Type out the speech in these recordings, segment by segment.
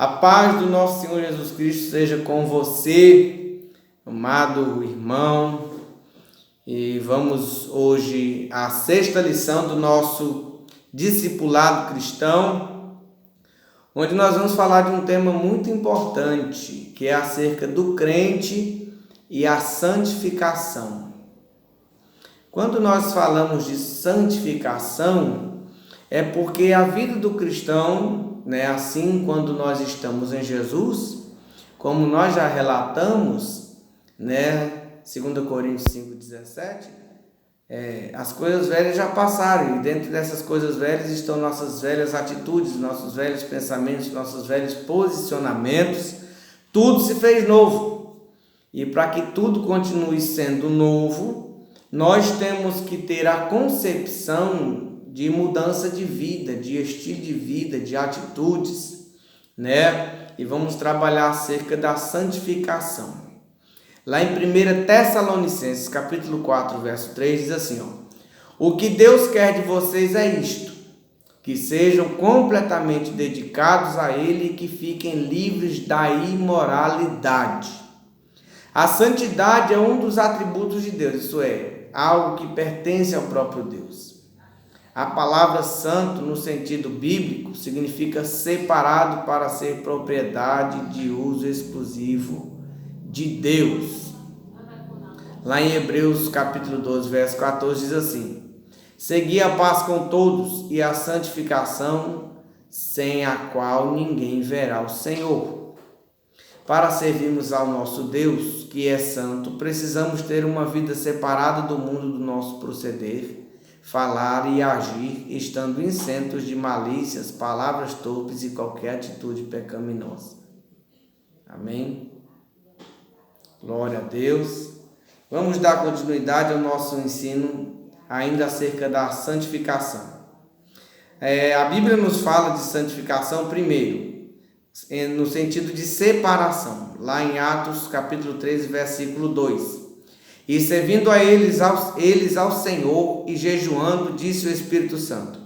A paz do nosso Senhor Jesus Cristo seja com você, amado irmão. E vamos hoje à sexta lição do nosso discipulado cristão, onde nós vamos falar de um tema muito importante, que é acerca do crente e a santificação. Quando nós falamos de santificação, é porque a vida do cristão, assim quando nós estamos em Jesus, como nós já relatamos, 2 Coríntios 5,17, as coisas velhas já passaram, e dentro dessas coisas velhas estão nossas velhas atitudes, nossos velhos pensamentos, nossos velhos posicionamentos. Tudo se fez novo, e para que tudo continue sendo novo, nós temos que ter a concepção de mudança de vida, de estilo de vida, de atitudes, E vamos trabalhar acerca da santificação. Lá em 1 Tessalonicenses, capítulo 4, verso 3, diz assim, o que Deus quer de vocês é isto, que sejam completamente dedicados a Ele e que fiquem livres da imoralidade. A santidade é um dos atributos de Deus, isso é, algo que pertence ao próprio Deus. A palavra santo, no sentido bíblico, significa separado para ser propriedade de uso exclusivo de Deus. Lá em Hebreus capítulo 12, verso 14, diz assim, segui a paz com todos e a santificação, sem a qual ninguém verá o Senhor. Para servirmos ao nosso Deus, que é santo, precisamos ter uma vida separada do mundo do nosso proceder, falar e agir, estando isentos de malícias, palavras torpes e qualquer atitude pecaminosa. Amém? Glória a Deus. Vamos dar continuidade ao nosso ensino ainda acerca da santificação. A Bíblia nos fala de santificação primeiro, no sentido de separação, lá em Atos capítulo 13, versículo 2. E servindo a eles ao Senhor e jejuando, disse o Espírito Santo,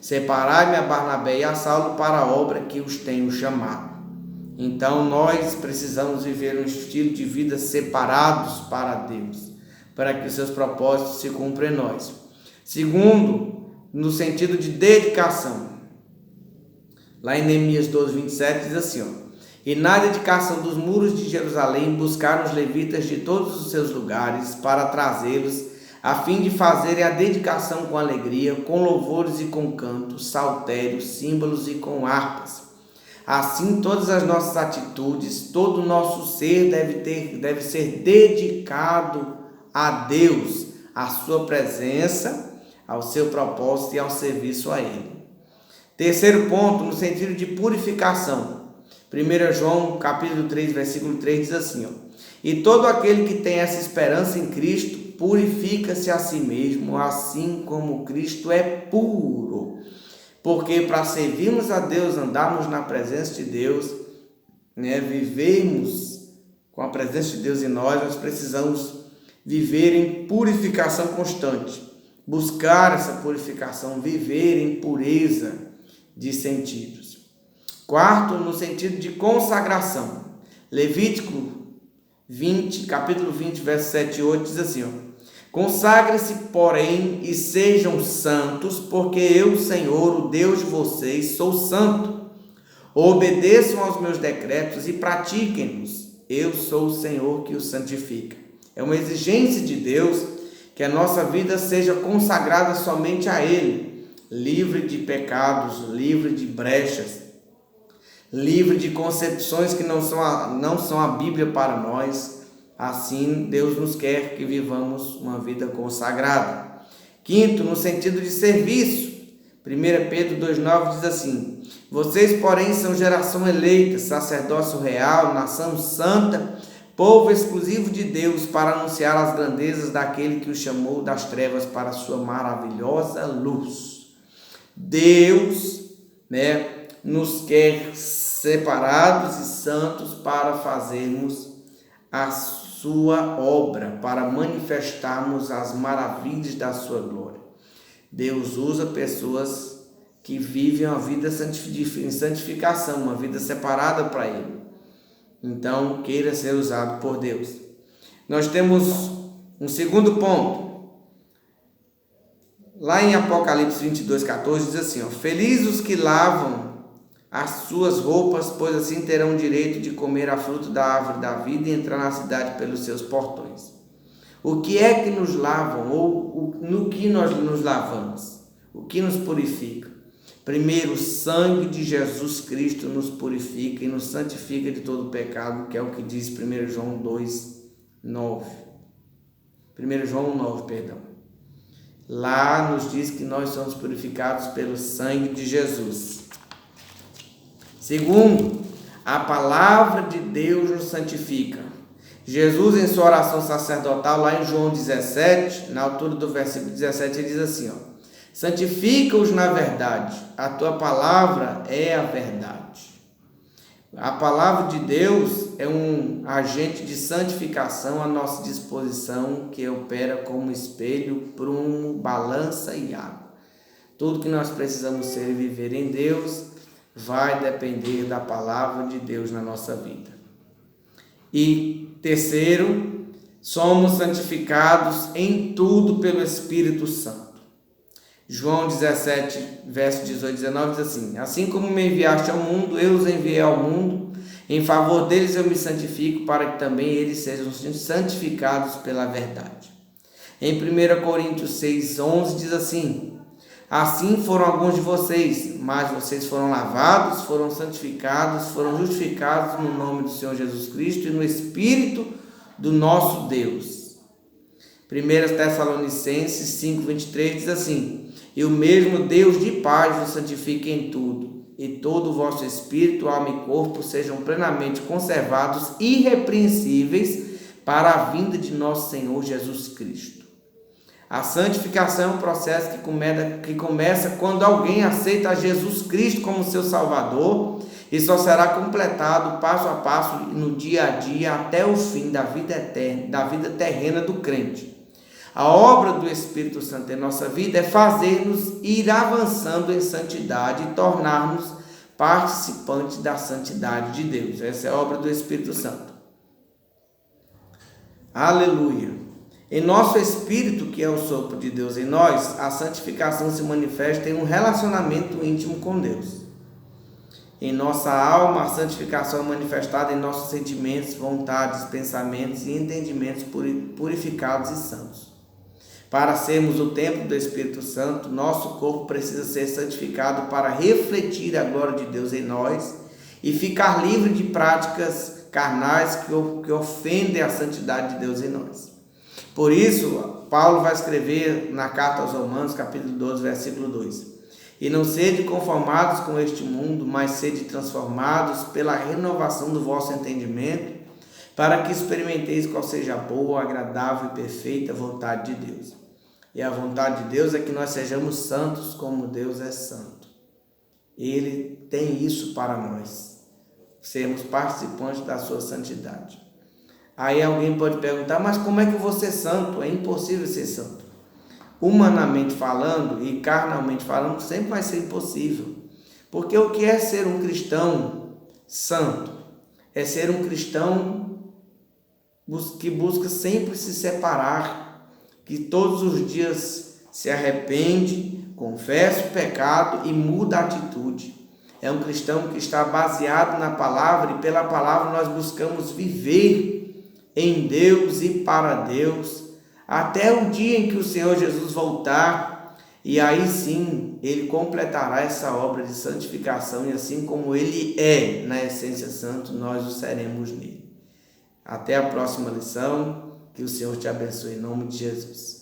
separai-me a Barnabé e a Saulo para a obra que os tenho chamado. Então nós precisamos viver um estilo de vida separados para Deus, para que os seus propósitos se cumpram em nós. Segundo, no sentido de dedicação. Lá em Neemias 12, 27 diz assim, e na dedicação dos muros de Jerusalém buscaram os levitas de todos os seus lugares para trazê-los, a fim de fazerem a dedicação com alegria, com louvores e com cantos, saltérios, símbolos e com harpas. Assim, todas as nossas atitudes, todo o nosso ser deve ser dedicado a Deus, à sua presença, ao seu propósito e ao serviço a Ele. Terceiro ponto, no sentido de purificação. 1 João capítulo 3, versículo 3 diz assim, e todo aquele que tem essa esperança em Cristo purifica-se a si mesmo, assim como Cristo é puro. Porque para servirmos a Deus, andarmos na presença de Deus, vivemos com a presença de Deus em nós precisamos viver em purificação constante, buscar essa purificação, viver em pureza de sentidos. Quarto, no sentido de consagração. Levítico 20, capítulo 20, verso 7 e 8 diz assim, consagre-se, porém, e sejam santos, porque eu, Senhor, o Deus de vocês, sou santo. Obedeçam aos meus decretos e pratiquem-nos. Eu sou o Senhor que os santifica. É uma exigência de Deus que a nossa vida seja consagrada somente a Ele, livre de pecados, livre de brechas, livre de concepções que não são a Bíblia para nós. Assim, Deus nos quer que vivamos uma vida consagrada. Quinto, no sentido de serviço. 1 Pedro 2,9 diz assim, vocês, porém, são geração eleita, sacerdócio real, nação santa, povo exclusivo de Deus, para anunciar as grandezas daquele que os chamou das trevas para a sua maravilhosa luz. Deus, nos quer separados e santos para fazermos a sua obra, para manifestarmos as maravilhas da sua glória. Deus usa pessoas que vivem uma vida em santificação, uma vida separada para Ele. Então, queira ser usado por Deus. Nós temos um segundo ponto. Lá em Apocalipse 22:14 diz assim, felizes os que lavam as suas roupas, pois assim terão direito de comer a fruta da árvore da vida e entrar na cidade pelos seus portões. O que é que nos lavam, ou no que nós nos lavamos? O que nos purifica? Primeiro, o sangue de Jesus Cristo nos purifica e nos santifica de todo pecado, que é o que diz 1 João 2:9. 1 João 9, perdão. Lá nos diz que nós somos purificados pelo sangue de Jesus. Segundo, a palavra de Deus nos santifica. Jesus, em sua oração sacerdotal, lá em João 17, na altura do versículo 17, ele diz assim, santifica-os na verdade, a tua palavra é a verdade. A palavra de Deus é um agente de santificação à nossa disposição, que opera como espelho, prumo, balança e água. Tudo que nós precisamos ser e viver em Deus vai depender da palavra de Deus na nossa vida. E terceiro, somos santificados em tudo pelo Espírito Santo. João 17, verso 18 e 19 diz assim, assim como me enviaste ao mundo, eu os enviei ao mundo, em favor deles eu me santifico, para que também eles sejam santificados pela verdade. Em 1 Coríntios 6, 11 diz assim, assim foram alguns de vocês, mas vocês foram lavados, foram santificados, foram justificados no nome do Senhor Jesus Cristo e no Espírito do nosso Deus. 1 Tessalonicenses 5, 23 diz assim, e o mesmo Deus de paz vos santifique em tudo, e todo o vosso espírito, alma e corpo sejam plenamente conservados, irrepreensíveis, para a vinda de nosso Senhor Jesus Cristo. A santificação é um processo que começa quando alguém aceita Jesus Cristo como seu Salvador, e só será completado passo a passo no dia a dia até o fim da vida eterna, da vida terrena do crente. A obra do Espírito Santo em nossa vida é fazer-nos ir avançando em santidade e tornar-nos participantes da santidade de Deus. Essa é a obra do Espírito Santo. Aleluia! Em nosso espírito, que é o sopro de Deus em nós, a santificação se manifesta em um relacionamento íntimo com Deus. Em nossa alma, a santificação é manifestada em nossos sentimentos, vontades, pensamentos e entendimentos purificados e santos. Para sermos o templo do Espírito Santo, nosso corpo precisa ser santificado para refletir a glória de Deus em nós e ficar livre de práticas carnais que ofendem a santidade de Deus em nós. Por isso, Paulo vai escrever na carta aos Romanos, capítulo 12, versículo 2. E não sede conformados com este mundo, mas sede transformados pela renovação do vosso entendimento, para que experimenteis qual seja a boa, agradável e perfeita vontade de Deus. E a vontade de Deus é que nós sejamos santos como Deus é santo. Ele tem isso para nós, sermos participantes da sua santidade. Aí alguém pode perguntar, mas como é que eu vou ser santo? É impossível ser santo. Humanamente falando e carnalmente falando, sempre vai ser impossível. Porque o que é ser um cristão santo? É ser um cristão que busca sempre se separar, que todos os dias se arrepende, confessa o pecado e muda a atitude. É um cristão que está baseado na palavra e pela palavra nós buscamos viver em Deus e para Deus, até o dia em que o Senhor Jesus voltar, e aí sim Ele completará essa obra de santificação, e assim como Ele é na essência santo, nós o seremos nele. Até a próxima lição. Que o Senhor te abençoe em nome de Jesus.